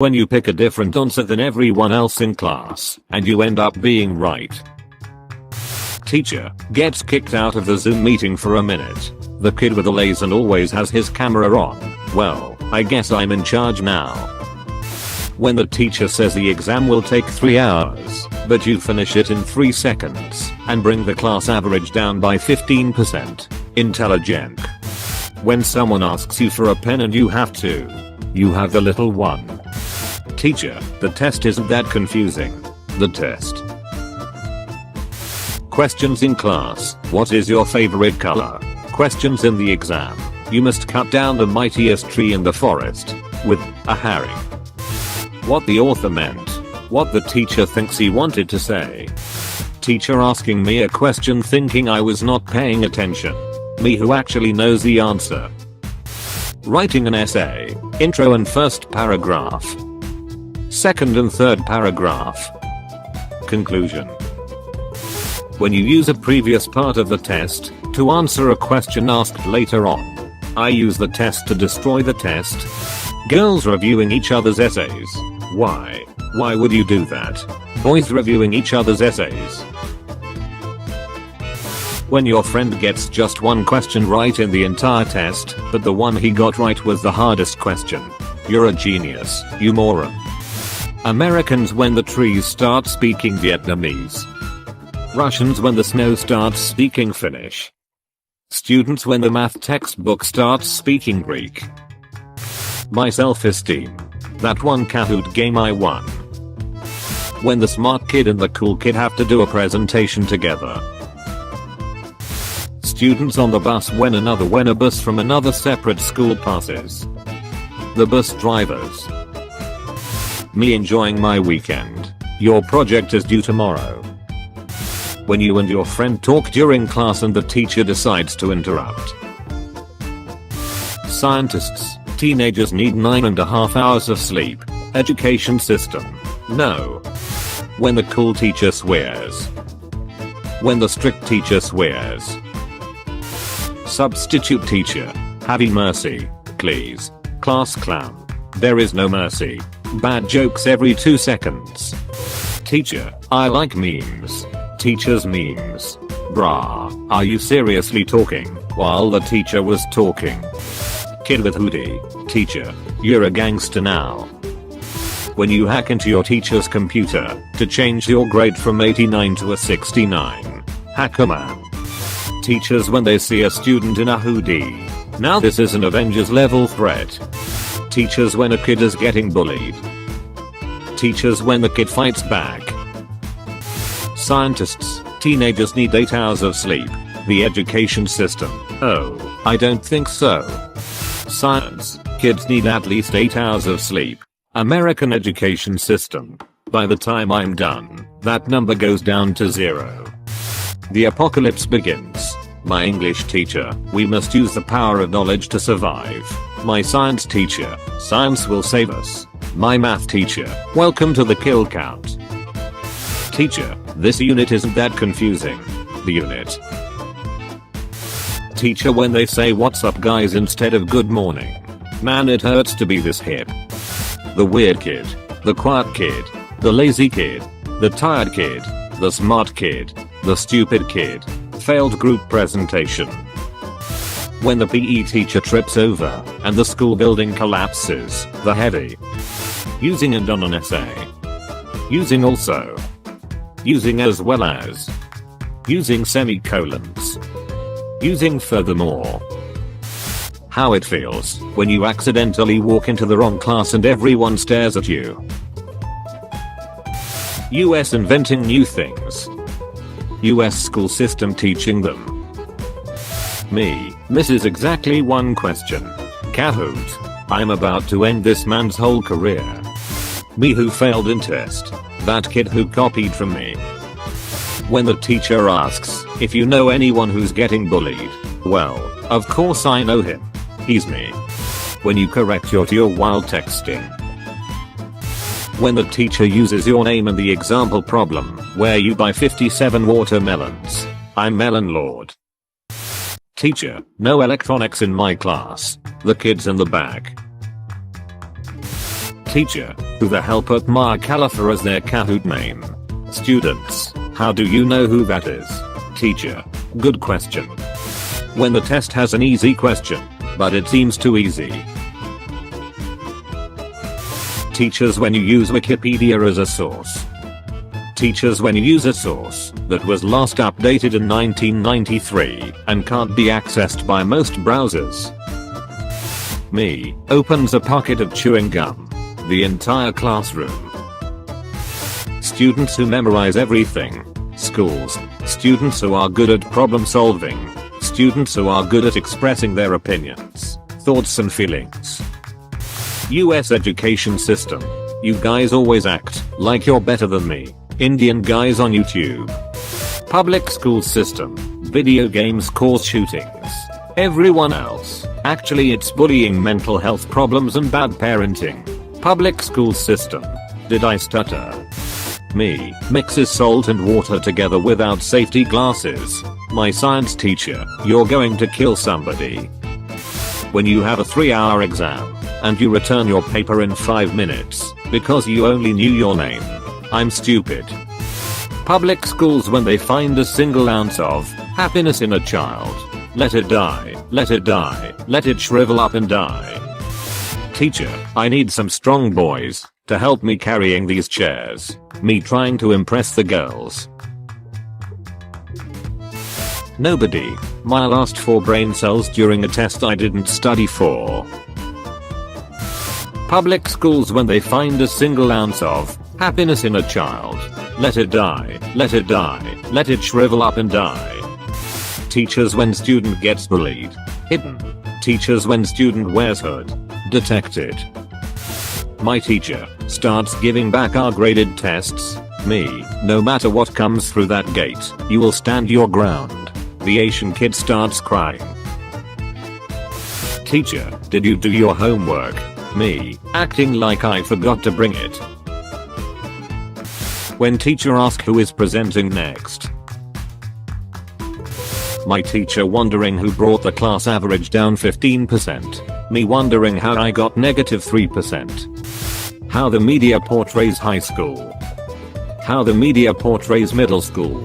When you pick a different answer than everyone else in class, and you end up being right. Teacher gets kicked out of the Zoom meeting for a minute. The kid with the laser always has his camera on. Well, I guess I'm in charge now. When the teacher says the exam will take 3 hours, but you finish it in 3 seconds, and bring the class average down by 15%. Intelligent. When someone asks you for a pen and you have the little one. Teacher, the test isn't that confusing. The test. Questions in class. What is your favorite color? Questions in the exam. You must cut down the mightiest tree in the forest. With a herring. What the author meant. What the teacher thinks he wanted to say. Teacher asking me a question thinking I was not paying attention. Me who actually knows the answer. Writing an essay. Intro and first paragraph. Second and third paragraph. Conclusion. When you use a previous part of the test to answer a question asked later on. I use the test to destroy the test. Girls reviewing each other's essays. Why? Why would you do that? Boys reviewing each other's essays. When your friend gets just one question right in the entire test, but the one he got right was the hardest question. You're a genius, you moron. Americans when the trees start speaking Vietnamese. Russians when the snow starts speaking Finnish. Students when the math textbook starts speaking Greek. My self-esteem. That one Kahoot game I won. When the smart kid and the cool kid have to do a presentation together. Students on the bus when a bus from another separate school passes. The bus drivers. Me enjoying my weekend. Your project is due tomorrow. When you and your friend talk during class and the teacher decides to interrupt. Scientists. Teenagers need 9.5 hours of sleep. Education system. No. When the cool teacher swears. When the strict teacher swears. Substitute teacher. Have mercy, please. Class clown. There is no mercy. Bad jokes every 2 seconds. Teacher, I like memes. Teacher's memes. Brah, are you seriously talking while the teacher was talking? Kid with hoodie. Teacher, you're a gangster now. When you hack into your teacher's computer to change your grade from 89 to a 69. Hacker man. Teachers when they see a student in a hoodie. Now this is an Avengers level threat. Teachers when a kid is getting bullied. Teachers when the kid fights back. Scientists. Teenagers need 8 hours of sleep. The education system. Oh, I don't think so. Science. Kids need at least 8 hours of sleep. American education system. By the time I'm done, that number goes down to 0. The apocalypse begins. My English teacher, we must use the power of knowledge to survive. My science teacher, science will save us. My math teacher, welcome to the kill count. Teacher, this unit isn't that confusing. The unit. Teacher when they say what's up guys instead of good morning. Man it hurts to be this hip. The weird kid. The quiet kid. The lazy kid. The tired kid. The smart kid. The stupid kid. Failed group presentation. When the PE teacher trips over and the school building collapses. The heavy. Using and on an essay. Using also. Using as well as. Using semicolons. Using furthermore. How it feels when you accidentally walk into the wrong class and everyone stares at you. US inventing new things. US school system teaching them. Me, this is exactly one question. Kahoot. I'm about to end this man's whole career. Me who failed in test. That kid who copied from me. When the teacher asks if you know anyone who's getting bullied. Well, of course I know him. He's me. When you correct your while texting. When the teacher uses your name in the example problem where you buy 57 watermelons. I'm Melon Lord. Teacher, no electronics in my class. The kid's in the back. Teacher, who the hell put Maya Khalifa as their Kahoot name? Students, how do you know who that is? Teacher, good question. When the test has an easy question, but it seems too easy. Teachers, when you use Wikipedia as a source. Teachers, when you use a source that was last updated in 1993 and can't be accessed by most browsers. Me, opens a pocket of chewing gum. The entire classroom. Students who memorize everything. Schools. Students who are good at problem solving. Students who are good at expressing their opinions, thoughts and feelings. US education system. You guys always act like you're better than me. Indian guys on YouTube. Public school system. Video games cause shootings. Everyone else. Actually it's bullying, mental health problems and bad parenting. Public school system. Did I stutter? Me, mixes salt and water together without safety glasses. My science teacher, you're going to kill somebody. When you have a 3-hour exam, and you return your paper in 5 minutes, because you only knew your name. I'm stupid. Public schools, when they find a single ounce of happiness in a child. Let it die, let it die, let it shrivel up and die. Teacher, I need some strong boys to help me carrying these chairs. Me trying to impress the girls. Nobody. My last 4 brain cells during a test I didn't study for. Public schools, when they find a single ounce of happiness in a child. Let it die, let it die, let it shrivel up and die. Teachers, when student gets bullied. Hidden. Teachers, when student wears hood. Detected. My teacher starts giving back our graded tests. Me, no matter what comes through that gate, you will stand your ground. The Asian kid starts crying. Teacher, did you do your homework? Me, acting like I forgot to bring it. When teacher asks who is presenting next. My teacher wondering who brought the class average down 15%. Me wondering how I got -3%. How the media portrays high school. How the media portrays middle school.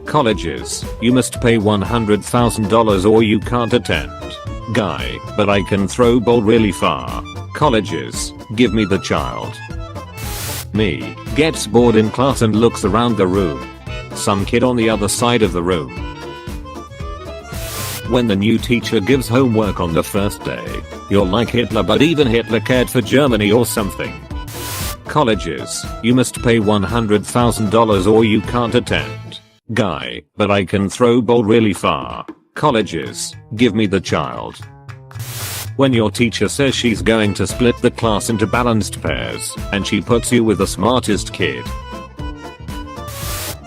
Colleges, you must pay $100,000 or you can't attend. Guy, but I can throw ball really far. Colleges, give me the child. Me, gets bored in class and looks around the room. Some kid on the other side of the room. When the new teacher gives homework on the first day, you're like Hitler, but even Hitler cared for Germany or something. Colleges, you must pay $100,000 or you can't attend. Guy, but I can throw ball really far. Colleges, give me the child. When your teacher says she's going to split the class into balanced pairs, and she puts you with the smartest kid.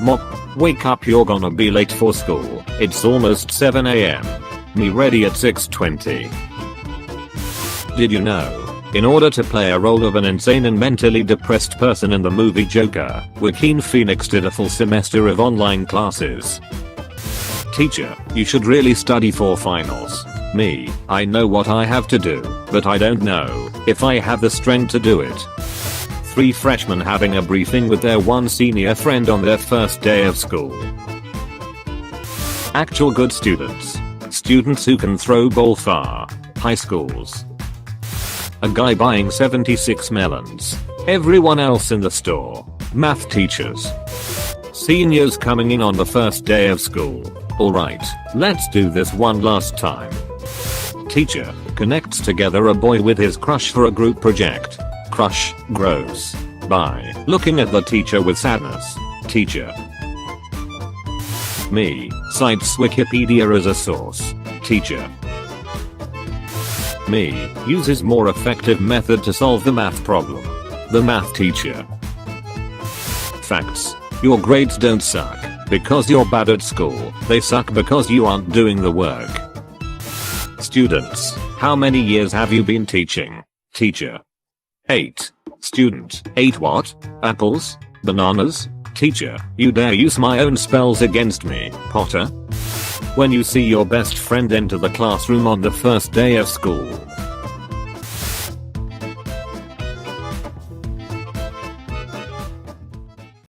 Mom, wake up, you're gonna be late for school. It's almost 7 AM. Me ready at 6:20. Did you know? In order to play a role of an insane and mentally depressed person in the movie Joker, Joaquin Phoenix did a full semester of online classes. Teacher, you should really study for finals. Me, I know what I have to do, but I don't know if I have the strength to do it. 3 freshmen having a briefing with their one senior friend on their first day of school. Actual good students. Students who can throw ball far. High schools. A guy buying 76 melons. Everyone else in the store. Math teachers. Seniors coming in on the first day of school. Alright, let's do this one last time. Teacher connects together a boy with his crush for a group project. Crush grows by looking at the teacher with sadness. Teacher. Me cites Wikipedia as a source. Teacher. Me uses more effective method to solve the math problem. The math teacher. Facts. Your grades don't suck because you're bad at school. They suck because you aren't doing the work. Students, how many years have you been teaching? Teacher. 8. Student. 8 what? Apples? Bananas? Teacher, you dare use my own spells against me, Potter? When you see your best friend enter the classroom on the first day of school,